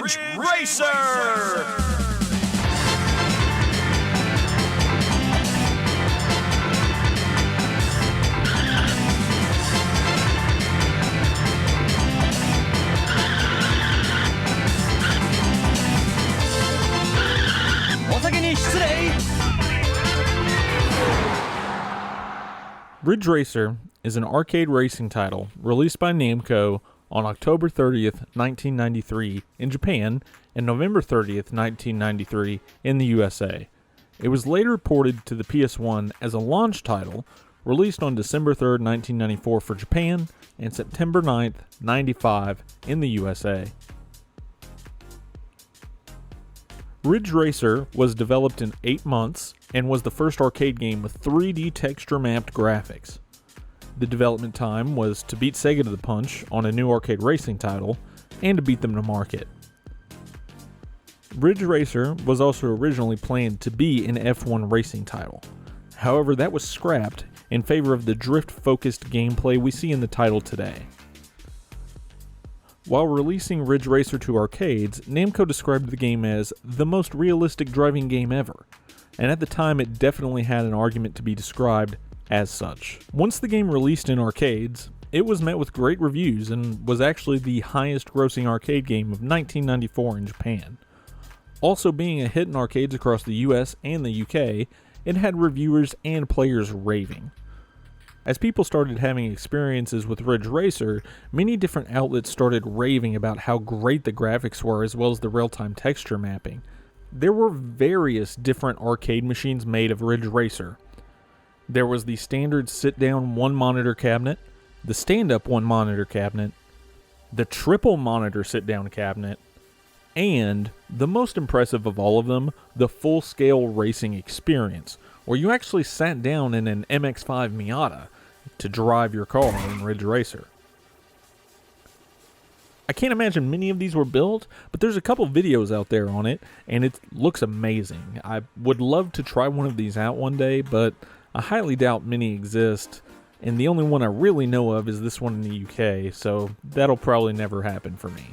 Ridge Racer! Ridge Racer is an arcade racing title released by Namco on October 30th, 1993 in Japan and November 30th, 1993 in the USA. It was later ported to the PS1 as a launch title, released on December 3rd, 1994 for Japan and September 9th, 95 in the USA. Ridge Racer was developed in 8 months and was the first arcade game with 3D texture-mapped graphics. The development time was to beat Sega to the punch on a new arcade racing title and to beat them to market. Ridge Racer was also originally planned to be an F1 racing title. However, that was scrapped in favor of the drift-focused gameplay we see in the title today. While releasing Ridge Racer to arcades, Namco described the game as the most realistic driving game ever, and at the time it definitely had an argument to be described as such. Once the game released in arcades, it was met with great reviews and was actually the highest grossing arcade game of 1994 in Japan. Also being a hit in arcades across the US and the UK, it had reviewers and players raving. As people started having experiences with Ridge Racer, many different outlets started raving about how great the graphics were as well as the real-time texture mapping. There were various different arcade machines made of Ridge Racer. There was the standard sit-down one-monitor cabinet, the stand-up one-monitor cabinet, the triple monitor sit-down cabinet, and, the most impressive of all of them, the full-scale racing experience, where you actually sat down in an MX-5 Miata to drive your car in Ridge Racer. I can't imagine many of these were built, but there's a couple videos out there on it, and it looks amazing. I would love to try one of these out one day, but I highly doubt many exist, and the only one I really know of is this one in the UK, so that'll probably never happen for me.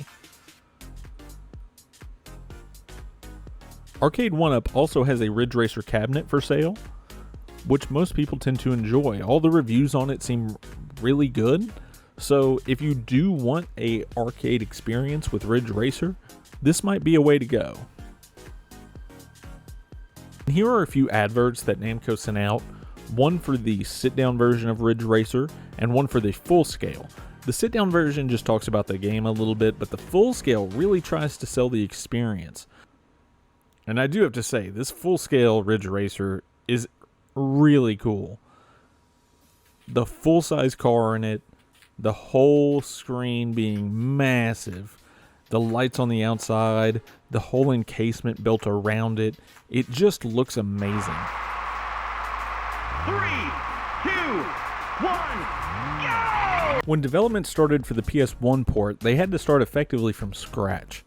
Arcade 1UP also has a Ridge Racer cabinet for sale, which most people tend to enjoy. All the reviews on it seem really good, so if you do want an arcade experience with Ridge Racer, this might be a way to go. Here are a few adverts that Namco sent out, one for the sit-down version of Ridge Racer and one for the full scale. The sit-down version just talks about the game a little bit, but the full scale really tries to sell the experience. And I do have to say, this full-scale Ridge Racer is really cool. The full-size car in it, the whole screen being massive, the lights on the outside, the whole encasement built around it, it just looks amazing. 3, 2, 1, go! When development started for the PS1 port, they had to start effectively from scratch.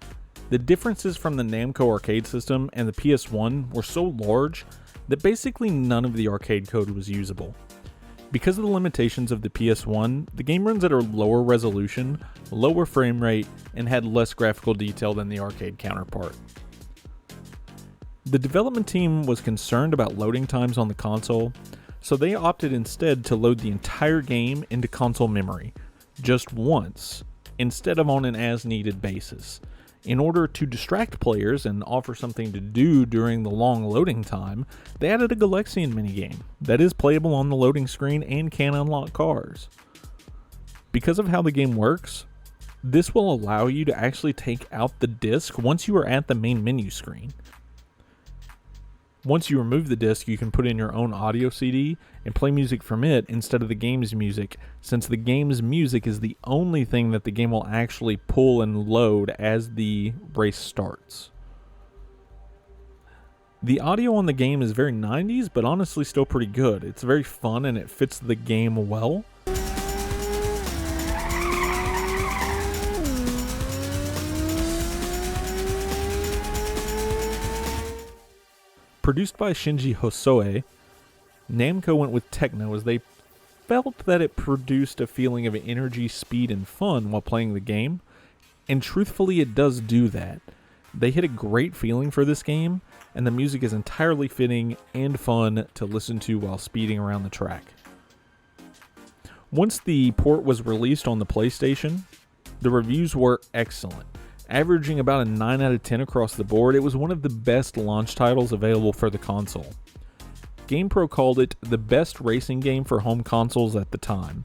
The differences from the Namco arcade system and the PS1 were so large that basically none of the arcade code was usable. Because of the limitations of the PS1, the game runs at a lower resolution, lower frame rate, and had less graphical detail than the arcade counterpart. The development team was concerned about loading times on the console, so they opted instead to load the entire game into console memory, just once, instead of on an as-needed basis. In order to distract players and offer something to do during the long loading time, they added a Galaxian minigame that is playable on the loading screen and can unlock cars. Because of how the game works, this will allow you to actually take out the disc once you are at the main menu screen. Once you remove the disc, you can put in your own audio CD and play music from it instead of the game's music, since the game's music is the only thing that the game will actually pull and load as the race starts. The audio on the game is very 90s, but honestly still pretty good. It's very fun and it fits the game well. Produced by Shinji Hosoe, Namco went with techno as they felt that it produced a feeling of energy, speed, and fun while playing the game, and truthfully it does do that. They hit a great feeling for this game, and the music is entirely fitting and fun to listen to while speeding around the track. Once the port was released on the PlayStation, the reviews were excellent. Averaging about a 9 out of 10 across the board, it was one of the best launch titles available for the console. GamePro called it the best racing game for home consoles at the time,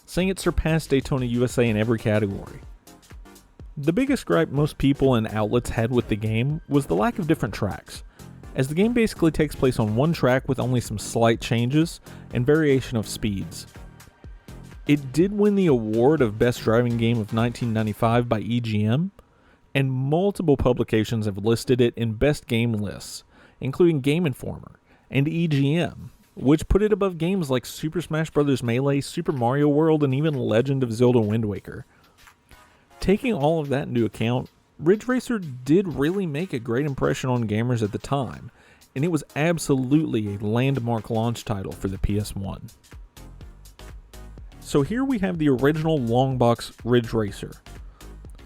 saying it surpassed Daytona USA in every category. The biggest gripe most people and outlets had with the game was the lack of different tracks, as the game basically takes place on one track with only some slight changes and variation of speeds. It did win the award of Best Driving Game of 1995 by EGM, and multiple publications have listed it in Best Game lists, including Game Informer and EGM, which put it above games like Super Smash Bros. Melee, Super Mario World, and even Legend of Zelda Wind Waker. Taking all of that into account, Ridge Racer did really make a great impression on gamers at the time, and it was absolutely a landmark launch title for the PS1. So here we have the original Longbox Ridge Racer.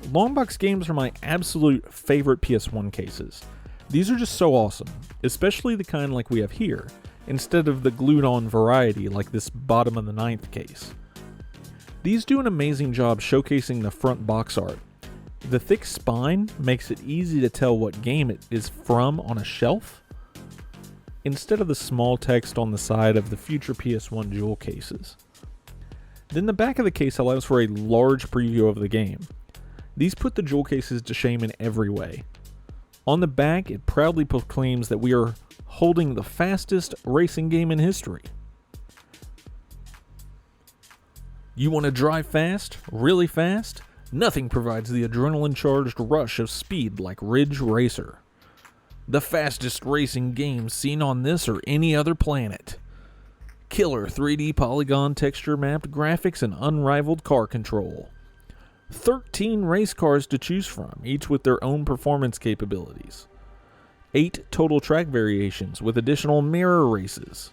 Longbox games are my absolute favorite PS1 cases. These are just so awesome, especially the kind like we have here, instead of the glued-on variety like this bottom of the ninth case. These do an amazing job showcasing the front box art. The thick spine makes it easy to tell what game it is from on a shelf, instead of the small text on the side of the future PS1 jewel cases. Then the back of the case allows for a large preview of the game. These put the jewel cases to shame in every way. On the back, it proudly proclaims that we are holding the fastest racing game in history. You want to drive fast? Really fast? Nothing provides the adrenaline-charged rush of speed like Ridge Racer. The fastest racing game seen on this or any other planet. Killer 3D polygon texture mapped graphics and unrivaled car control. 13 race cars to choose from, each with their own performance capabilities. 8 total track variations with additional mirror races.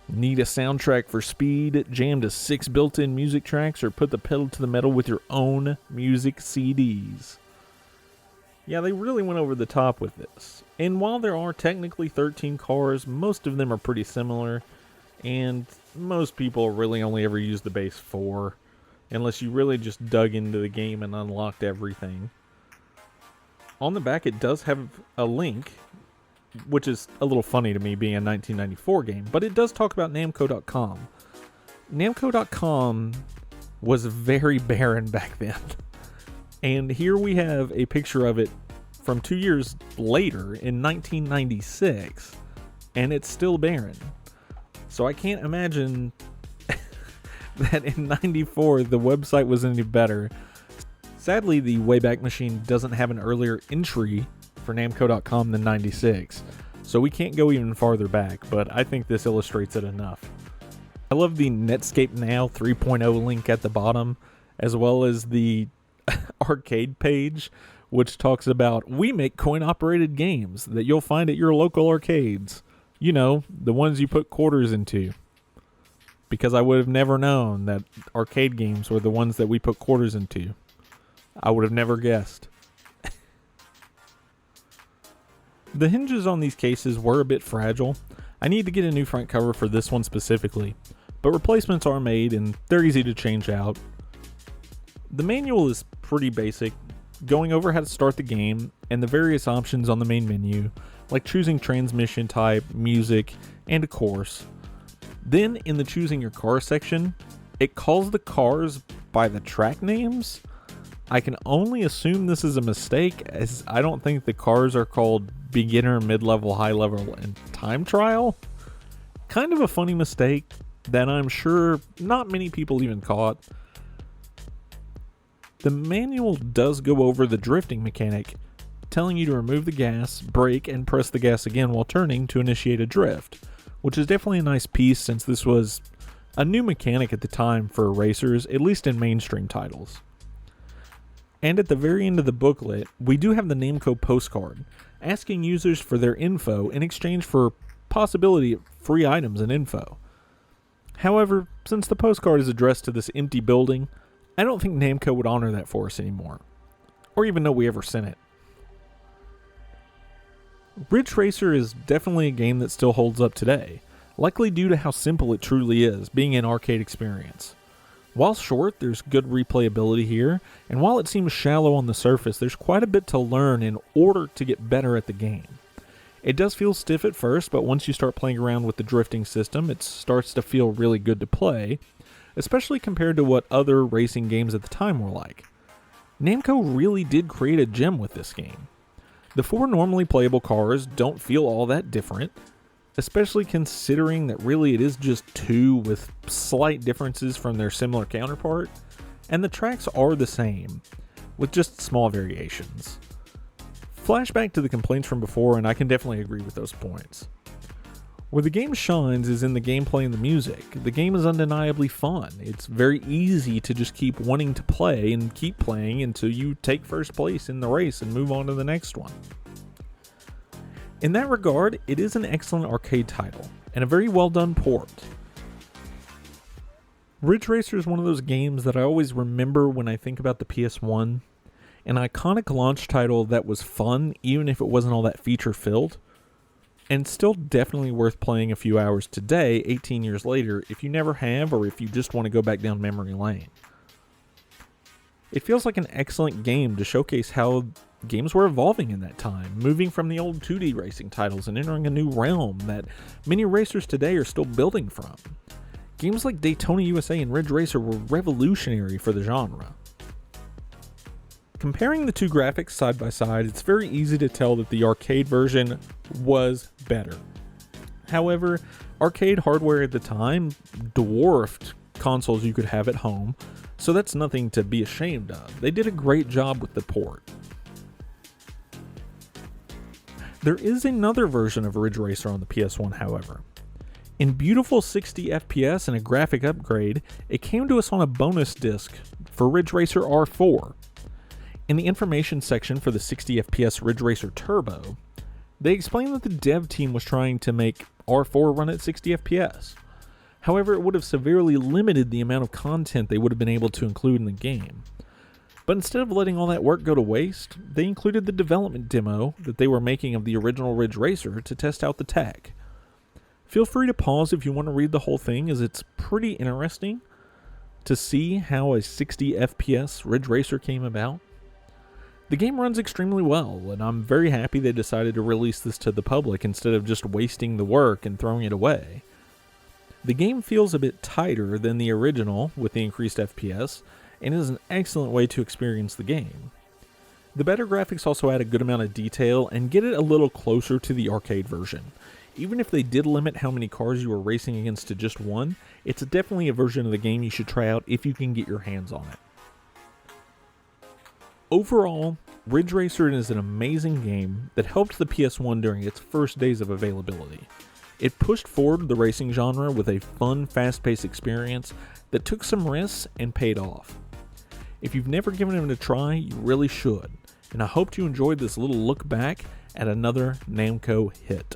Need a soundtrack for speed, jam to 6 built-in music tracks, or put the pedal to the metal with your own music CDs. Yeah, they really went over the top with this. And while there are technically 13 cars, most of them are pretty similar, and most people really only ever use the base 4. Unless you really just dug into the game and unlocked everything. On the back, it does have a link, which is a little funny to me being a 1994 game, but it does talk about Namco.com. Namco.com was very barren back then. And here we have a picture of it from 2 years later in 1996, and it's still barren. So I can't imagine that in 94 the website was any better. Sadly, the Wayback Machine doesn't have an earlier entry for Namco.com than 96, so we can't go even farther back, but I think this illustrates it enough. I love the Netscape Now 3.0 link at the bottom, as well as the arcade page, which talks about, we make coin-operated games that you'll find at your local arcades. You know, the ones you put quarters into. Because I would have never known that arcade games were the ones that we put quarters into. I would have never guessed. The hinges on these cases were a bit fragile. I need to get a new front cover for this one specifically, but replacements are made and they're easy to change out. The manual is pretty basic, going over how to start the game and the various options on the main menu, like choosing transmission type, music, and a course. Then, in the choosing your car section, it calls the cars by the track names. I can only assume this is a mistake, as I don't think the cars are called beginner, mid-level, high-level, and time trial. Kind of a funny mistake that I'm sure not many people even caught. The manual does go over the drifting mechanic, telling you to remove the gas, brake, and press the gas again while turning to initiate a drift, which is definitely a nice piece since this was a new mechanic at the time for racers, at least in mainstream titles. And at the very end of the booklet, we do have the Namco postcard, asking users for their info in exchange for possibility of free items and info. However, since the postcard is addressed to this empty building, I don't think Namco would honor that for us anymore, or even know we ever sent it. Ridge Racer is definitely a game that still holds up today, likely due to how simple it truly is, being an arcade experience. While short, there's good replayability here, and while it seems shallow on the surface, there's quite a bit to learn in order to get better at the game. It does feel stiff at first, but once you start playing around with the drifting system, it starts to feel really good to play, especially compared to what other racing games at the time were like. Namco really did create a gem with this game. The 4 normally playable cars don't feel all that different, especially considering that really it is just 2 with slight differences from their similar counterpart, and the tracks are the same, with just small variations. Flashback to the complaints from before, and I can definitely agree with those points. Where the game shines is in the gameplay and the music. The game is undeniably fun. It's very easy to just keep wanting to play and keep playing until you take first place in the race and move on to the next one. In that regard, it is an excellent arcade title, and a very well done port. Ridge Racer is one of those games that I always remember when I think about the PS1. An iconic launch title that was fun, even if it wasn't all that feature-filled. And still definitely worth playing a few hours today, 18 years later, if you never have or if you just want to go back down memory lane. It feels like an excellent game to showcase how games were evolving in that time, moving from the old 2D racing titles and entering a new realm that many racers today are still building from. Games like Daytona USA and Ridge Racer were revolutionary for the genre. Comparing the 2 graphics side by side, it's very easy to tell that the arcade version was better. However, arcade hardware at the time dwarfed consoles you could have at home, so that's nothing to be ashamed of. They did a great job with the port. There is another version of Ridge Racer on the PS1, however. In beautiful 60 FPS and a graphic upgrade, it came to us on a bonus disc for Ridge Racer R4. In the information section for the 60 FPS Ridge Racer Turbo, they explained that the dev team was trying to make R4 run at 60 FPS. However, it would have severely limited the amount of content they would have been able to include in the game. But instead of letting all that work go to waste, they included the development demo that they were making of the original Ridge Racer to test out the tech. Feel free to pause if you want to read the whole thing, as it's pretty interesting to see how a 60 FPS Ridge Racer came about. The game runs extremely well, and I'm very happy they decided to release this to the public instead of just wasting the work and throwing it away. The game feels a bit tighter than the original with the increased FPS, and is an excellent way to experience the game. The better graphics also add a good amount of detail and get it a little closer to the arcade version. Even if they did limit how many cars you were racing against to just one, it's definitely a version of the game you should try out if you can get your hands on it. Overall, Ridge Racer is an amazing game that helped the PS1 during its first days of availability. It pushed forward the racing genre with a fun, fast-paced experience that took some risks and paid off. If you've never given it a try, you really should, and I hope you enjoyed this little look back at another Namco hit.